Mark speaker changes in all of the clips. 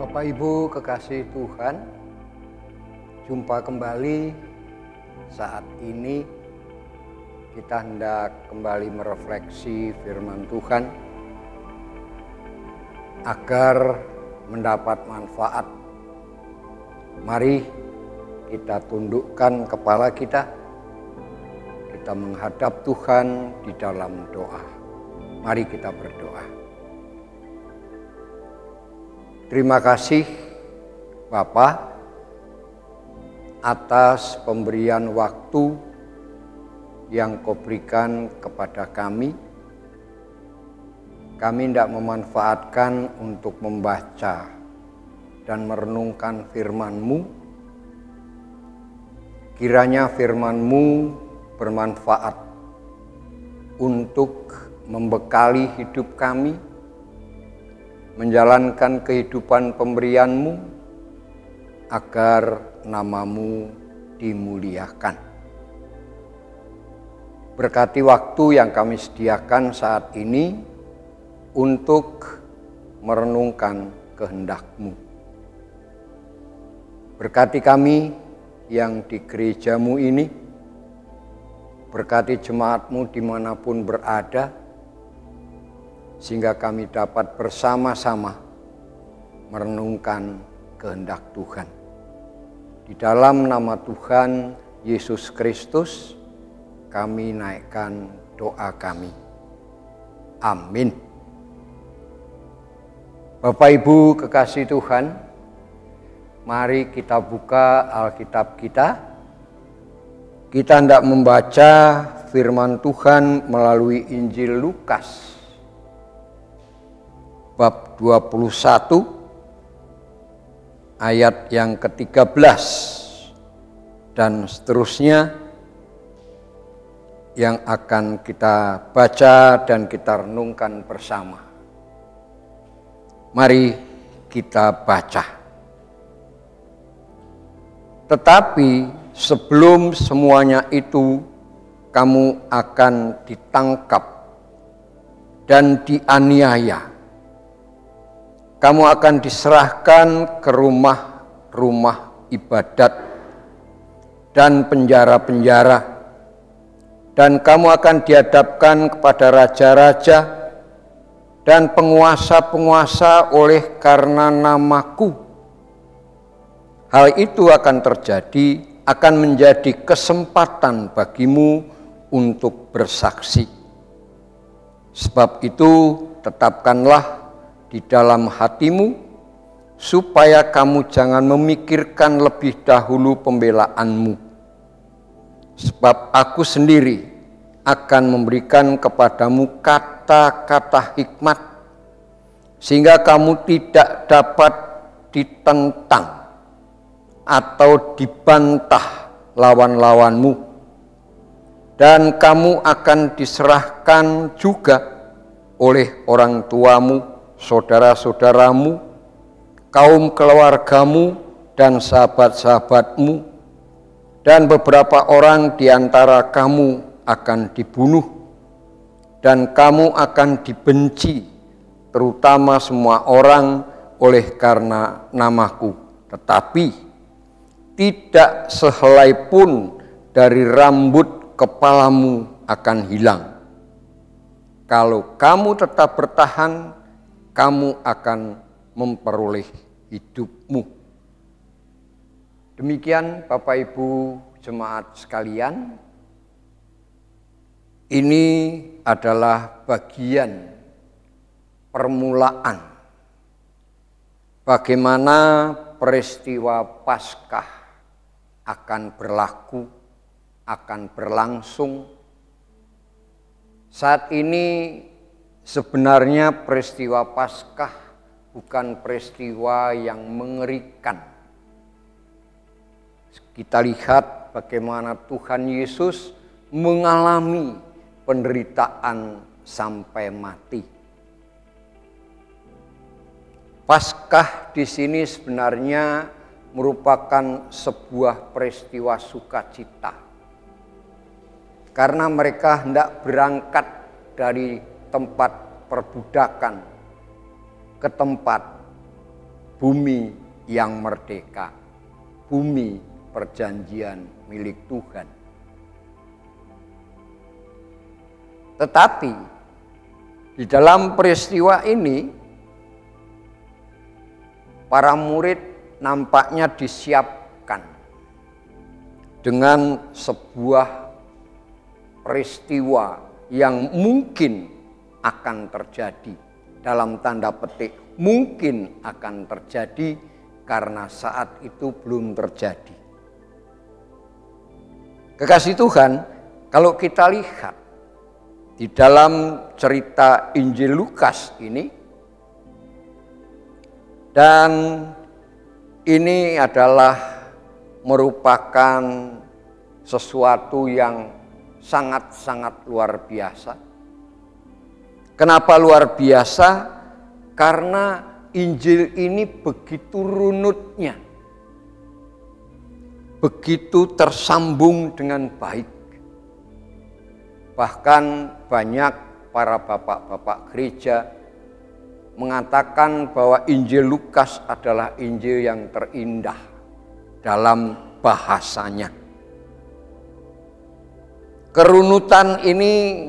Speaker 1: Bapak Ibu kekasih Tuhan, jumpa kembali. Saat ini kita hendak kembali merefleksi firman Tuhan agar mendapat manfaat. Mari kita tundukkan kepala kita menghadap Tuhan di dalam doa. Mari kita berdoa. Terima kasih Bapa atas pemberian waktu yang Kau berikan kepada kami. Kami tidak memanfaatkan untuk membaca dan merenungkan firman-Mu. Kiranya firman-Mu bermanfaat untuk membekali hidup kami, menjalankan kehidupan pemberian-Mu agar nama-Mu dimuliakan. Berkati waktu yang kami sediakan saat ini untuk merenungkan kehendak-Mu. Berkati kami yang di gereja-Mu ini, berkati jemaat-Mu dimanapun berada, sehingga kami dapat bersama-sama merenungkan kehendak Tuhan. Di dalam nama Tuhan Yesus Kristus, kami naikkan doa kami. Amin. Bapak Ibu kekasih Tuhan, mari kita buka Alkitab kita. Kita hendak membaca firman Tuhan melalui Injil Lukas bab 21 ayat yang ke-13 dan seterusnya yang akan kita baca dan kita renungkan bersama. Mari kita baca. Tetapi sebelum semuanya itu kamu akan ditangkap dan dianiaya. Kamu akan diserahkan ke rumah-rumah ibadat dan penjara-penjara, dan kamu akan dihadapkan kepada raja-raja dan penguasa-penguasa oleh karena namaku. Hal itu akan terjadi, akan menjadi kesempatan bagimu untuk bersaksi. Sebab itu tetapkanlah di dalam hatimu, supaya kamu jangan memikirkan lebih dahulu pembelaanmu. Sebab aku sendiri akan memberikan kepadamu kata-kata hikmat, sehingga kamu tidak dapat ditentang atau dibantah lawan-lawanmu. Dan kamu akan diserahkan juga oleh orang tuamu, saudara-saudaramu, kaum keluargamu, dan sahabat-sahabatmu, dan beberapa orang di antara kamu akan dibunuh, dan kamu akan dibenci, terutama semua orang oleh karena namaku. Tetapi tidak sehelai pun dari rambut kepalamu akan hilang. Kalau kamu tetap bertahan, kamu akan memperoleh hidupmu. Demikian Bapak Ibu jemaat sekalian, ini adalah bagian permulaan bagaimana peristiwa Paskah akan berlaku, akan berlangsung. Saat ini sebenarnya peristiwa Paskah bukan peristiwa yang mengerikan. Kita lihat bagaimana Tuhan Yesus mengalami penderitaan sampai mati. Paskah di sini sebenarnya merupakan sebuah peristiwa sukacita. Karena mereka hendak berangkat dari tempat perbudakan ke tempat bumi yang merdeka, bumi perjanjian milik Tuhan. Tetapi di dalam peristiwa ini para murid nampaknya disiapkan dengan sebuah peristiwa yang mungkin akan terjadi, dalam tanda petik mungkin akan terjadi karena saat itu belum terjadi. Kekasih Tuhan, kalau kita lihat di dalam cerita Injil Lukas ini, dan ini adalah merupakan sesuatu yang sangat-sangat luar biasa. Kenapa luar biasa? Karena Injil ini begitu runutnya, begitu tersambung dengan baik. Bahkan banyak para bapak-bapak gereja mengatakan bahwa Injil Lukas adalah Injil yang terindah dalam bahasanya. Kerunutan ini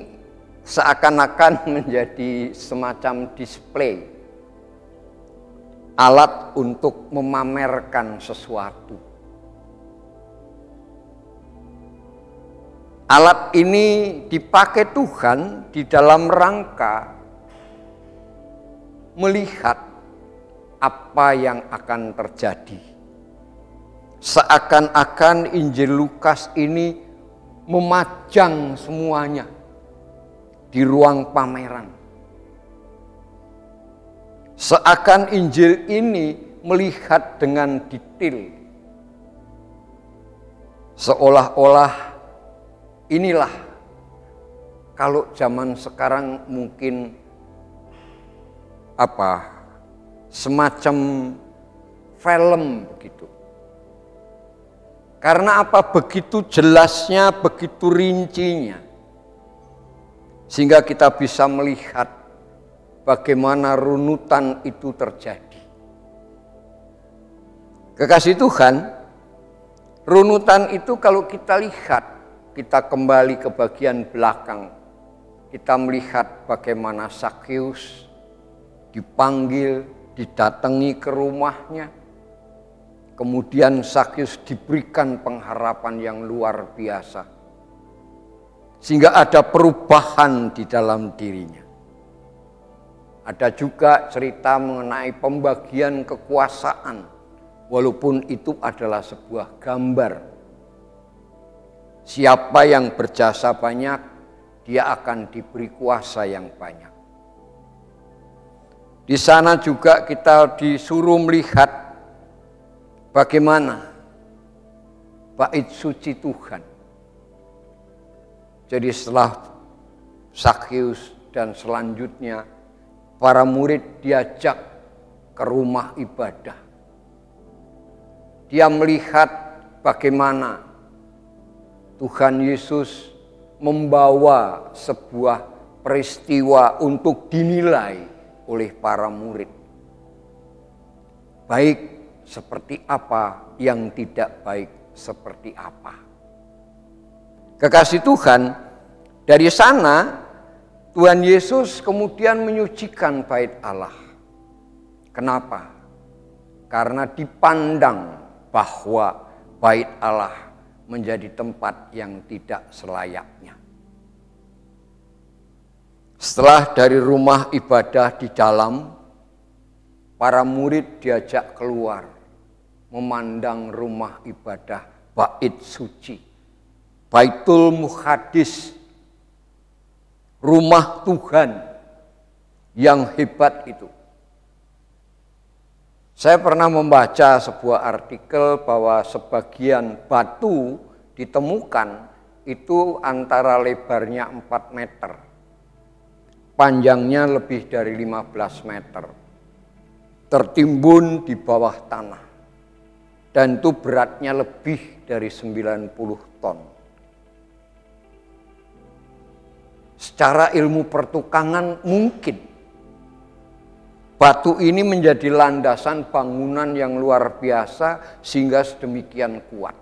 Speaker 1: seakan-akan menjadi semacam display, alat untuk memamerkan sesuatu. Alat ini dipakai Tuhan di dalam rangka melihat apa yang akan terjadi. Seakan-akan Injil Lukas ini memajang semuanya di ruang pameran. Seakan Injil ini melihat dengan detail. Seolah-olah inilah, kalau zaman sekarang mungkin semacam film begitu. Karena begitu jelasnya, begitu rincinya, sehingga kita bisa melihat bagaimana runutan itu terjadi. Kekasih Tuhan, runutan itu kalau kita lihat, kita kembali ke bagian belakang, kita melihat bagaimana Zakheus dipanggil, didatangi ke rumahnya. Kemudian Zakheus diberikan pengharapan yang luar biasa. Sehingga ada perubahan di dalam dirinya. Ada juga cerita mengenai pembagian kekuasaan. Walaupun itu adalah sebuah gambar. Siapa yang berjasa banyak, dia akan diberi kuasa yang banyak. Di sana juga kita disuruh melihat bagaimana bait suci Tuhan. Jadi setelah Zakheus dan selanjutnya para murid diajak ke rumah ibadah. Dia melihat bagaimana Tuhan Yesus membawa sebuah peristiwa untuk dinilai oleh para murid. Baik seperti apa, yang tidak baik seperti apa. Kekasih Tuhan, dari sana Tuhan Yesus kemudian menyucikan bait Allah. Kenapa? Karena dipandang bahwa bait Allah menjadi tempat yang tidak selayaknya. Setelah dari rumah ibadah di dalam, para murid diajak keluar memandang rumah ibadah Bait Suci, Baitul Muqaddis, rumah Tuhan yang hebat itu. Saya pernah membaca sebuah artikel bahwa sebagian batu ditemukan itu antara lebarnya 4 meter, panjangnya lebih dari 15 meter, tertimbun di bawah tanah, dan itu beratnya lebih dari 90 ton. Secara ilmu pertukangan mungkin batu ini menjadi landasan bangunan yang luar biasa sehingga sedemikian kuat.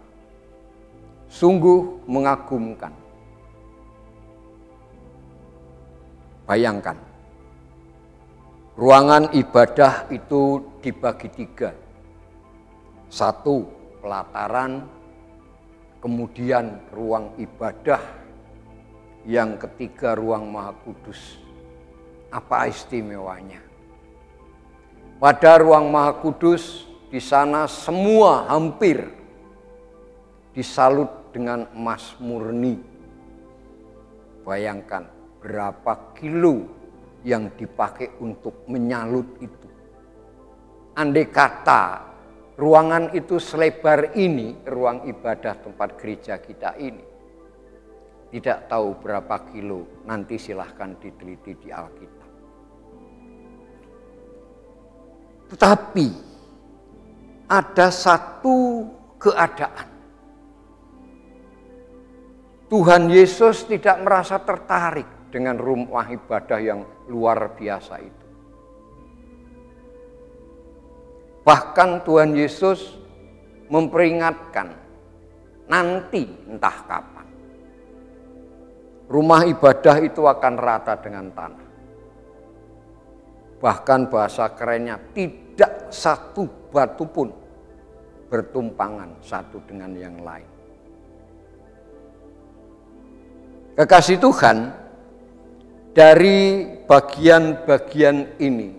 Speaker 1: Sungguh mengagumkan. Bayangkan, ruangan ibadah itu dibagi 3. 1, pelataran, kemudian ruang ibadah, yang ketiga ruang Maha Kudus. Apa istimewanya? Pada ruang Maha Kudus, di sana semua hampir disalut dengan emas murni. Bayangkan berapa kilo yang dipakai untuk menyalut itu. Andai kata ruangan itu selebar ini, ruang ibadah tempat gereja kita ini, tidak tahu berapa kilo, nanti silahkan diteliti di Alkitab. Tetapi ada satu keadaan. Tuhan Yesus tidak merasa tertarik dengan rumah ibadah yang luar biasa itu. Bahkan Tuhan Yesus memperingatkan, nanti entah kapan rumah ibadah itu akan rata dengan tanah. Bahkan bahasa kerennya, tidak satu batu pun bertumpangan satu dengan yang lain. Kekasih Tuhan, dari bagian-bagian ini,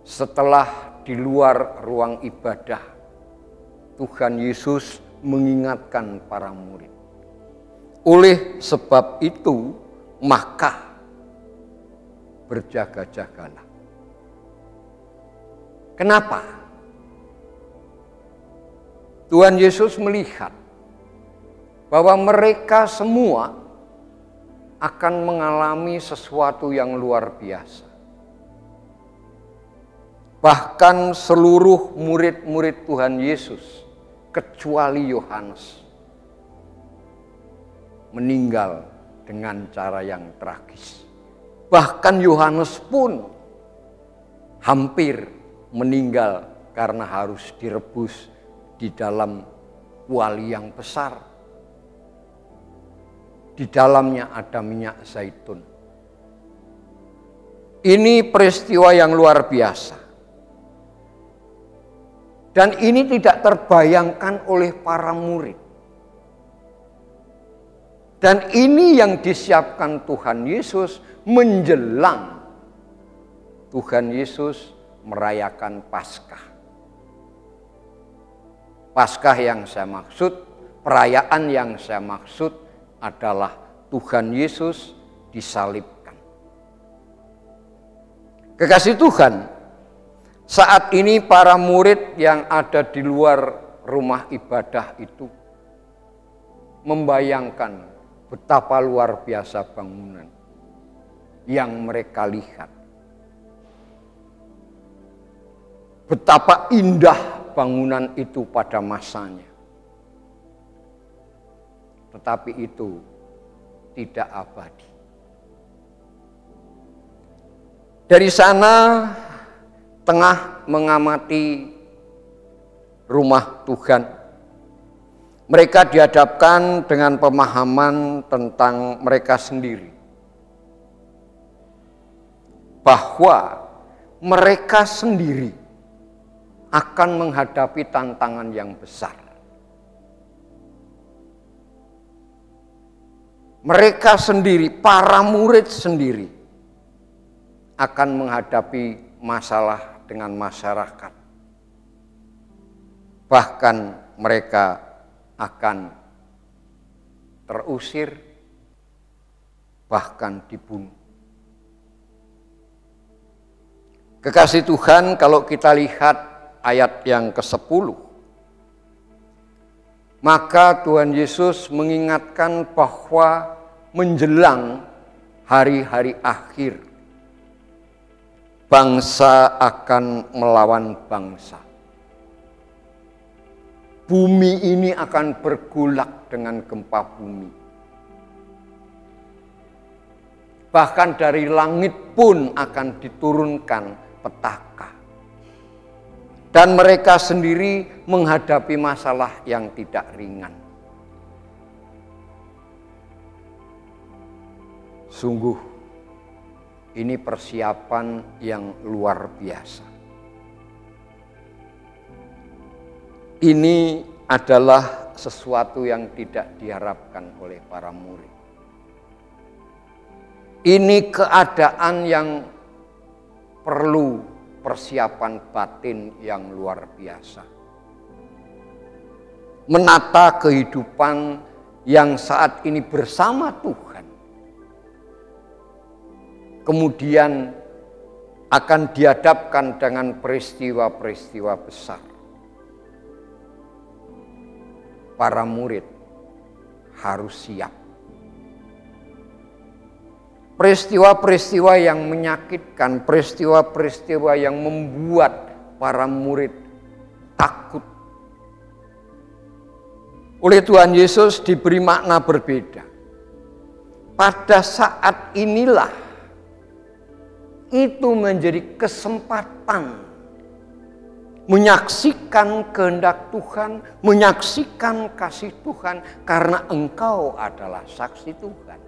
Speaker 1: setelah di luar ruang ibadah, Tuhan Yesus mengingatkan para murid. Oleh sebab itu, maka berjaga-jagalah. Kenapa? Tuhan Yesus melihat bahwa mereka semua akan mengalami sesuatu yang luar biasa. Bahkan seluruh murid-murid Tuhan Yesus, kecuali Yohanes, meninggal dengan cara yang tragis. Bahkan Yohanes pun hampir meninggal karena harus direbus di dalam kuali yang besar. Di dalamnya ada minyak zaitun. Ini peristiwa yang luar biasa. Dan ini tidak terbayangkan oleh para murid. Dan ini yang disiapkan Tuhan Yesus menjelang Tuhan Yesus merayakan Paskah. Paskah yang saya maksud, perayaan yang saya maksud adalah Tuhan Yesus disalibkan. Kekasih Tuhan, saat ini para murid yang ada di luar rumah ibadah itu membayangkan betapa luar biasa bangunan yang mereka lihat. Betapa indah bangunan itu pada masanya. Tetapi itu tidak abadi. Dari sana tengah mengamati rumah Tuhan, mereka dihadapkan dengan pemahaman tentang mereka sendiri. Bahwa mereka sendiri akan menghadapi tantangan yang besar. Mereka sendiri, para murid sendiri, akan menghadapi masalah dengan masyarakat. Bahkan mereka akan terusir, bahkan dibunuh. Kekasih Tuhan, kalau kita lihat ayat yang ke-10, maka Tuhan Yesus mengingatkan bahwa menjelang hari-hari akhir, bangsa akan melawan bangsa. Bumi ini akan bergolak dengan gempa bumi. Bahkan dari langit pun akan diturunkan petaka. Dan mereka sendiri menghadapi masalah yang tidak ringan. Sungguh, ini persiapan yang luar biasa. Ini adalah sesuatu yang tidak diharapkan oleh para murid. Ini keadaan yang perlu persiapan batin yang luar biasa. Menata kehidupan yang saat ini bersama Tuhan. Kemudian akan dihadapkan dengan peristiwa-peristiwa besar. Para murid harus siap. Peristiwa-peristiwa yang menyakitkan, peristiwa-peristiwa yang membuat para murid takut. Oleh Tuhan Yesus diberi makna berbeda. Pada saat inilah itu menjadi kesempatan menyaksikan kehendak Tuhan, menyaksikan kasih Tuhan, karena engkau adalah saksi Tuhan.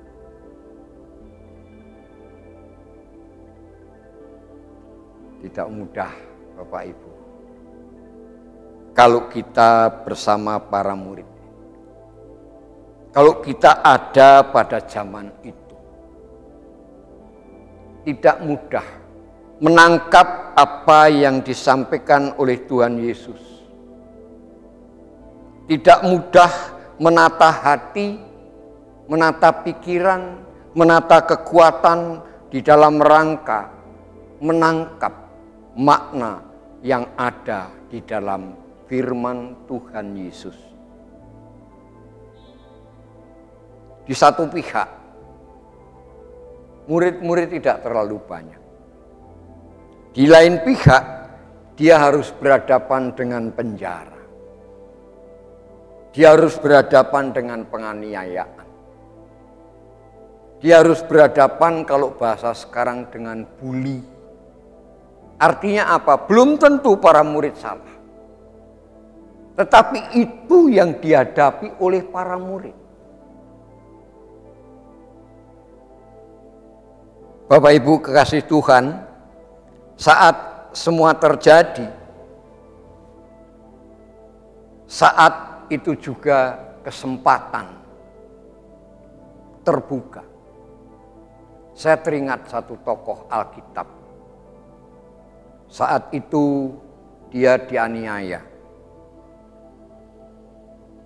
Speaker 1: Tidak mudah, Bapak Ibu, kalau kita bersama para murid. Kalau kita ada pada zaman itu, tidak mudah menangkap apa yang disampaikan oleh Tuhan Yesus. Tidak mudah menata hati, menata pikiran, menata kekuatan di dalam rangka menangkap makna yang ada di dalam firman Tuhan Yesus. Di satu pihak, murid-murid tidak terlalu banyak. Di lain pihak, dia harus berhadapan dengan penjara. Dia harus berhadapan dengan penganiayaan. Dia harus berhadapan, kalau bahasa sekarang, dengan bully. Artinya apa? Belum tentu para murid salah. Tetapi itu yang dihadapi oleh para murid. Bapak Ibu kekasih Tuhan, saat semua terjadi, saat itu juga kesempatan terbuka. Saya teringat satu tokoh Alkitab. Saat itu dia dianiaya.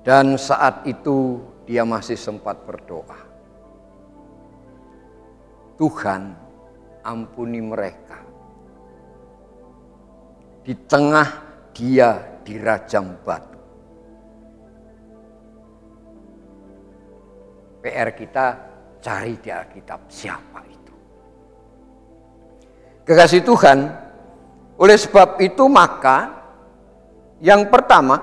Speaker 1: Dan saat itu dia masih sempat berdoa. Tuhan, ampuni mereka. Di tengah dia dirajam batu. PR kita cari di Alkitab siapa itu. Kekasih Tuhan, oleh sebab itu maka yang pertama,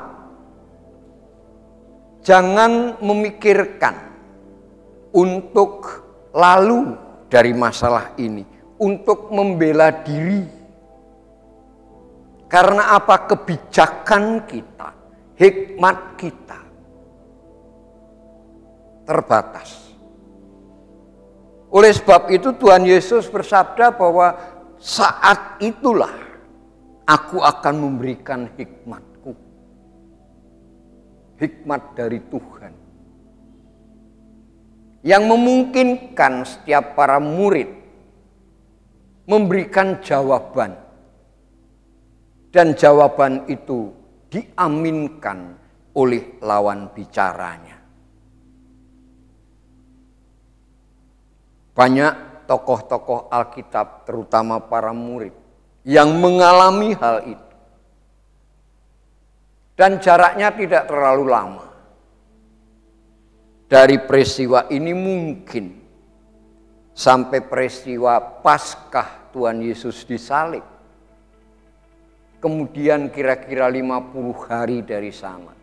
Speaker 1: jangan memikirkan untuk lalu dari masalah ini, untuk membela diri. Karena apa? Kebijakan kita, hikmat kita terbatas. Oleh sebab itu Tuhan Yesus bersabda bahwa saat itulah aku akan memberikan hikmatku. Hikmat dari Tuhan. Yang memungkinkan setiap para murid memberikan jawaban Dan jawaban itu diaminkan oleh lawan bicaranya. Banyak tokoh-tokoh Alkitab, terutama para murid, yang mengalami hal itu. Dan jaraknya tidak terlalu lama. Dari peristiwa ini mungkin sampai peristiwa Paskah Tuhan Yesus disalib. Kemudian kira-kira 50 hari dari sana.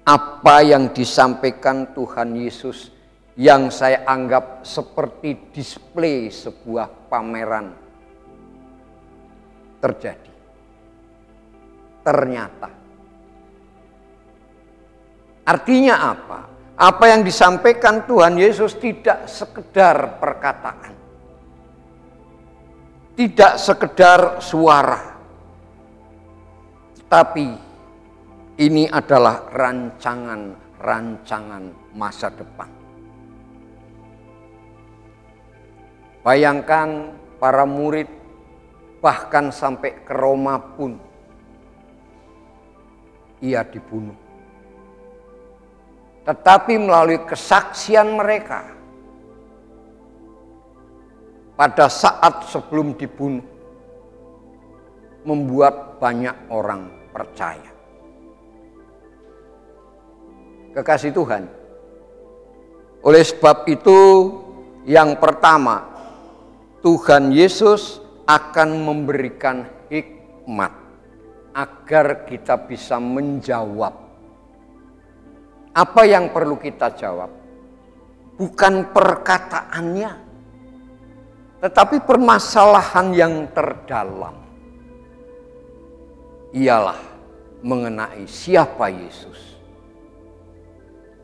Speaker 1: Apa yang disampaikan Tuhan Yesus yang saya anggap seperti display sebuah pameran terjadi. Ternyata. Artinya apa? Apa yang disampaikan Tuhan Yesus tidak sekedar perkataan. Tidak sekedar suara. Tapi ini adalah rancangan masa depan. Bayangkan para murid bahkan sampai ke Roma pun ia dibunuh. Tetapi melalui kesaksian mereka pada saat sebelum dibunuh membuat banyak orang percaya. Kekasih Tuhan, oleh sebab itu yang pertama, Tuhan Yesus akan memberikan hikmat agar kita bisa menjawab. Apa yang perlu kita jawab? Bukan perkataannya, tetapi permasalahan yang terdalam. Ialah mengenai siapa Yesus.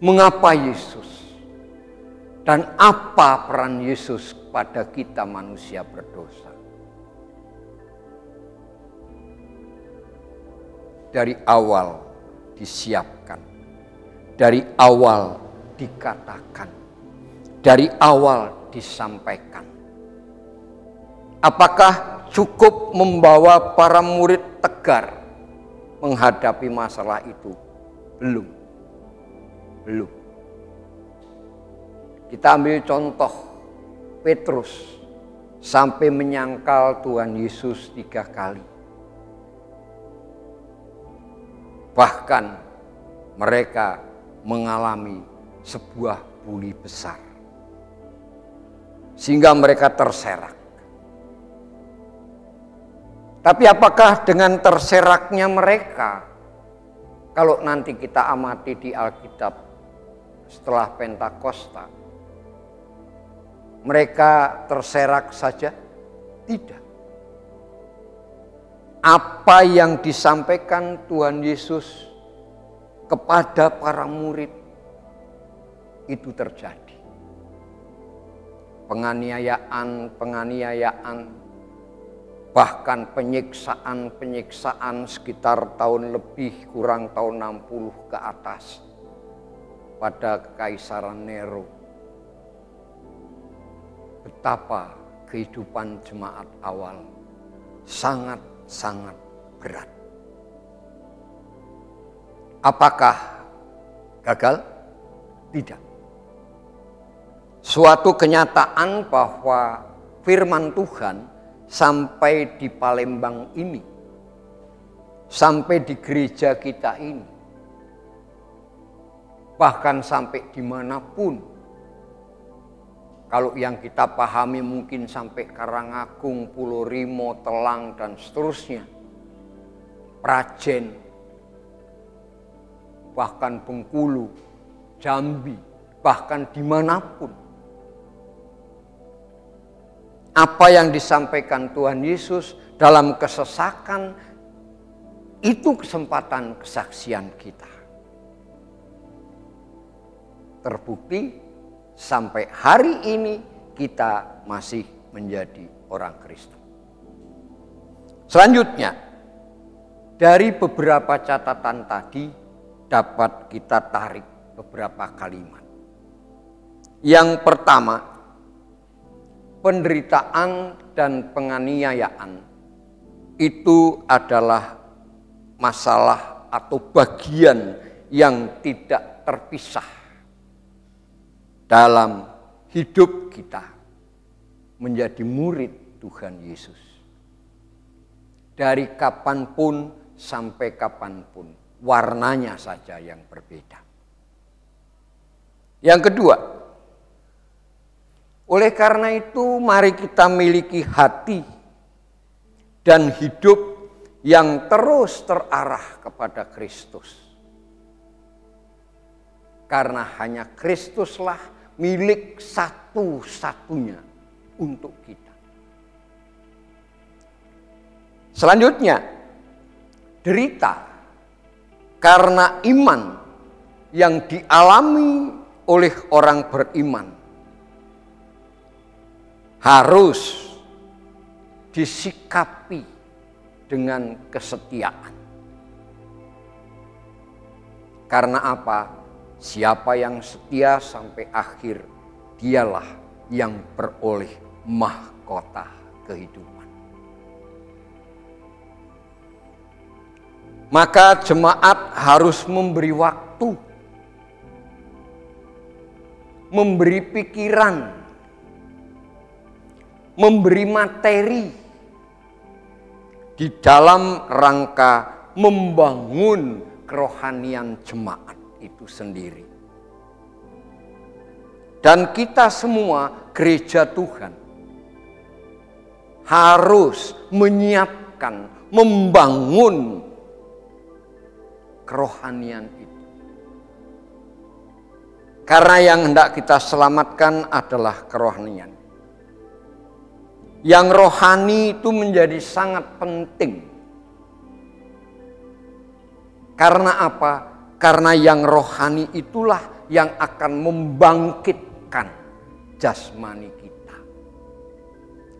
Speaker 1: Mengapa Yesus? Dan apa peran Yesus pada kita manusia berdosa? Dari awal disiapkan, dari awal dikatakan, dari awal disampaikan. Apakah cukup membawa para murid tegar menghadapi masalah itu? Belum. Kita ambil contoh Petrus sampai menyangkal Tuhan Yesus 3 kali. Bahkan mereka mengalami sebuah buli besar. Sehingga mereka terserak. Tapi apakah dengan terseraknya mereka, kalau nanti kita amati di Alkitab setelah Pentakosta, mereka terserak saja? Tidak. Apa yang disampaikan Tuhan Yesus kepada para murid itu terjadi. Penganiayaan, bahkan penyiksaan sekitar tahun lebih, kurang tahun 60 ke atas pada Kekaisaran Nero. Betapa kehidupan jemaat awal sangat berat. Apakah gagal? Tidak. Suatu kenyataan bahwa firman Tuhan sampai di Palembang ini, sampai di gereja kita ini, bahkan sampai dimanapun. Kalau yang kita pahami mungkin sampai Karangagung, Pulau Rimo, Telang, dan seterusnya. Prajen, bahkan Bengkulu, Jambi, bahkan dimanapun. Apa yang disampaikan Tuhan Yesus dalam kesesakan, itu kesempatan kesaksian kita. Terbukti sampai hari ini kita masih menjadi orang Kristen. Selanjutnya, dari beberapa catatan tadi dapat kita tarik beberapa kalimat. Yang pertama, penderitaan dan penganiayaan itu adalah masalah atau bagian yang tidak terpisah dalam hidup kita menjadi murid Tuhan Yesus. Dari kapanpun sampai kapanpun, warnanya saja yang berbeda. Yang kedua, oleh karena itu mari kita miliki hati dan hidup yang terus terarah kepada Kristus. Karena hanya Kristuslah milik satu-satunya untuk kita. Selanjutnya, derita karena iman yang dialami oleh orang beriman harus disikapi dengan kesetiaan. Karena apa? Siapa yang setia sampai akhir, dialah yang beroleh mahkota kehidupan. Maka jemaat harus memberi waktu, memberi pikiran, memberi materi di dalam rangka membangun kerohanian jemaat itu sendiri. Dan kita semua gereja Tuhan harus menyiapkan, membangun kerohanian itu. Karena yang hendak kita selamatkan adalah kerohanian. Yang rohani itu menjadi sangat penting. Karena apa? Karena yang rohani itulah yang akan membangkitkan jasmani kita.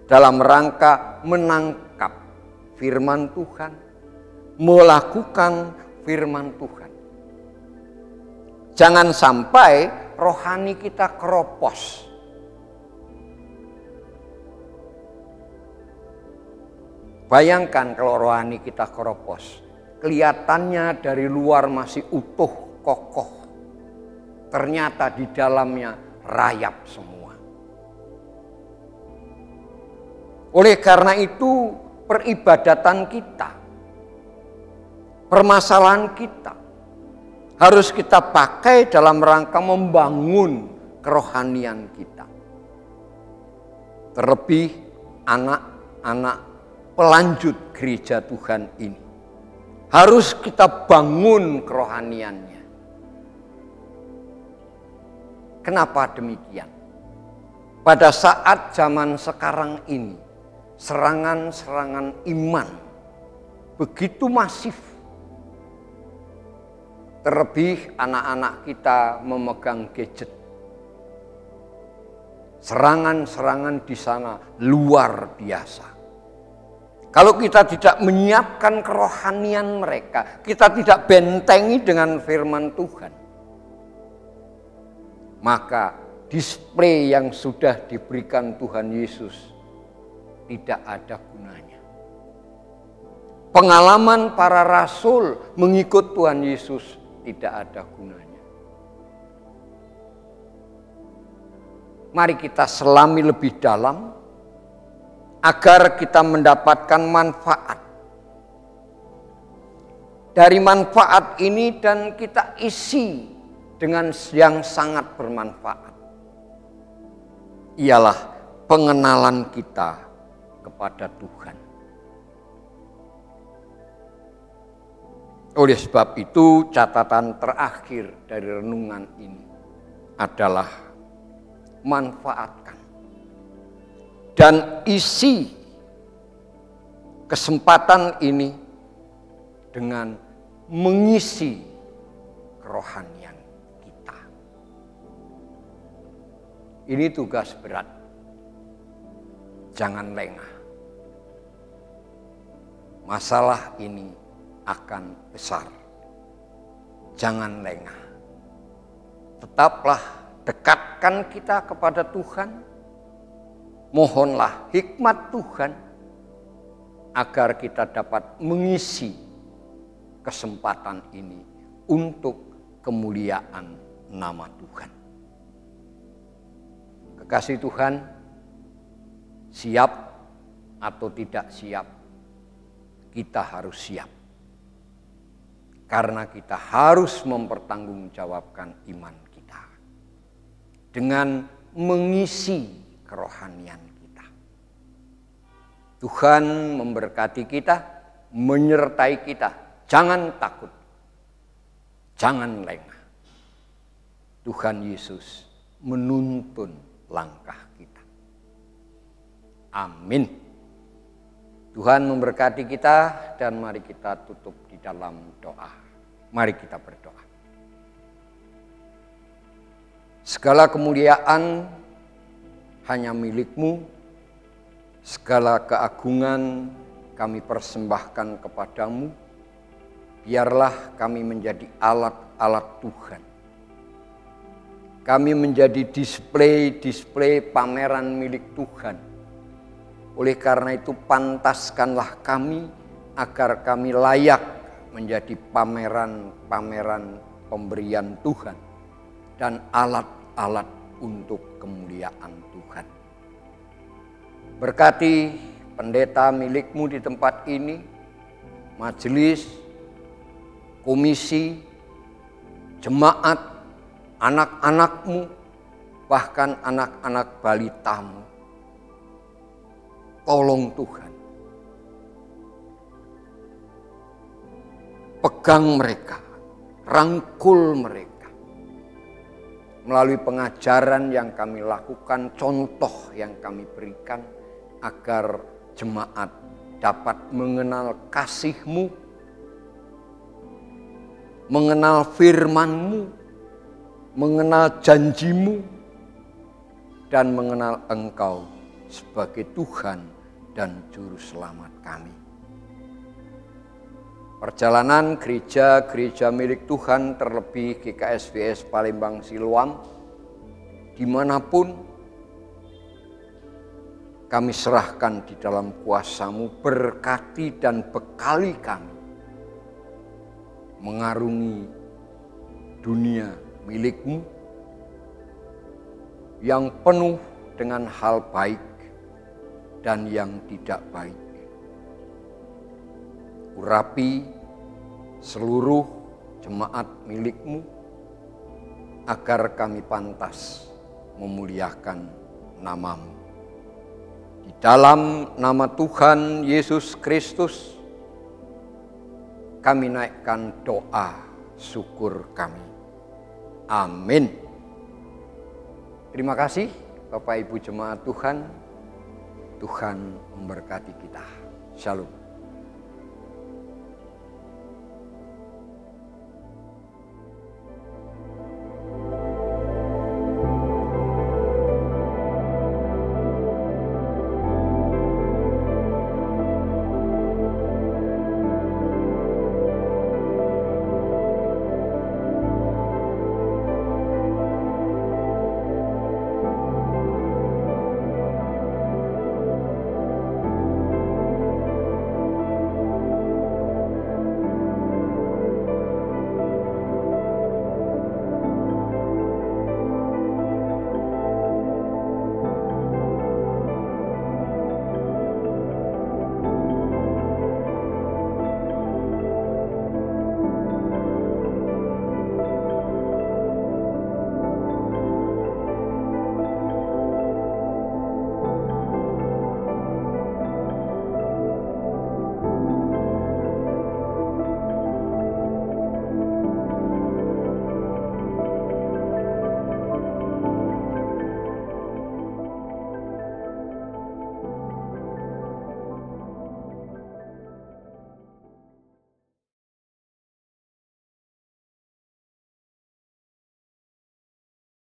Speaker 1: Dalam rangka menangkap firman Tuhan, melakukan firman Tuhan. Jangan sampai rohani kita keropos. Bayangkan kalau rohani kita keropos, kelihatannya dari luar masih utuh, kokoh. Ternyata di dalamnya rayap semua. Oleh karena itu, peribadatan kita, permasalahan kita, harus kita pakai dalam rangka membangun kerohanian kita. Terlebih anak-anak pelanjut gereja Tuhan ini. Harus kita bangun kerohaniannya. Kenapa demikian? Pada saat zaman sekarang ini, serangan-serangan iman begitu masif. Terlebih anak-anak kita memegang gadget. Serangan-serangan di sana luar biasa. Kalau kita tidak menyiapkan kerohanian mereka, kita tidak bentengi dengan firman Tuhan, maka display yang sudah diberikan Tuhan Yesus tidak ada gunanya. Pengalaman para rasul mengikut Tuhan Yesus tidak ada gunanya. Mari kita selami lebih dalam agar kita mendapatkan manfaat. Dari manfaat ini dan kita isi dengan yang sangat bermanfaat. Ialah pengenalan kita kepada Tuhan. Oleh sebab itu, catatan terakhir dari renungan ini adalah manfaatkan dan isi kesempatan ini dengan mengisi kerohanian kita. Ini tugas berat. Jangan lengah. Masalah ini akan besar. Jangan lengah. Tetaplah dekatkan kita kepada Tuhan. Mohonlah hikmat Tuhan agar kita dapat mengisi kesempatan ini untuk kemuliaan nama Tuhan. Kekasih Tuhan, siap atau tidak siap, kita harus siap. Karena kita harus mempertanggungjawabkan iman kita dengan mengisi kerohanian kita. Tuhan memberkati kita, menyertai kita. Jangan takut, jangan lengah. Tuhan Yesus menuntun langkah kita. Amin. Tuhan memberkati kita dan mari kita tutup di dalam doa. Mari kita berdoa. Segala kemuliaan hanya milik-Mu, segala keagungan kami persembahkan kepadamu. Biarlah kami menjadi alat-alat Tuhan. Kami menjadi display pameran milik Tuhan. Oleh karena itu pantaskanlah kami agar kami layak menjadi pameran-pameran pemberian Tuhan dan alat-alat untuk kemuliaan Tuhan. Berkati pendeta milik-Mu di tempat ini, majelis, komisi, jemaat, anak-anak-Mu, bahkan anak-anak balita-Mu. Tolong Tuhan, pegang mereka, rangkul mereka. Melalui pengajaran yang kami lakukan, contoh yang kami berikan, agar jemaat dapat mengenal kasih-Mu, mengenal firman-Mu, mengenal janji-Mu, dan mengenal Engkau sebagai Tuhan dan Juru Selamat kami. Perjalanan gereja-gereja milik Tuhan, terlebih GKSVS Palembang Siloam, dimanapun kami serahkan di dalam kuasa-Mu, berkati dan bekali kami mengarungi dunia milik-Mu yang penuh dengan hal baik dan yang tidak baik. Urapi seluruh jemaat milik-Mu agar kami pantas memuliakan nama-Mu. Di dalam nama Tuhan Yesus Kristus, kami naikkan doa syukur kami. Amin. Terima kasih Bapak Ibu jemaat Tuhan. Tuhan memberkati kita. Shalom.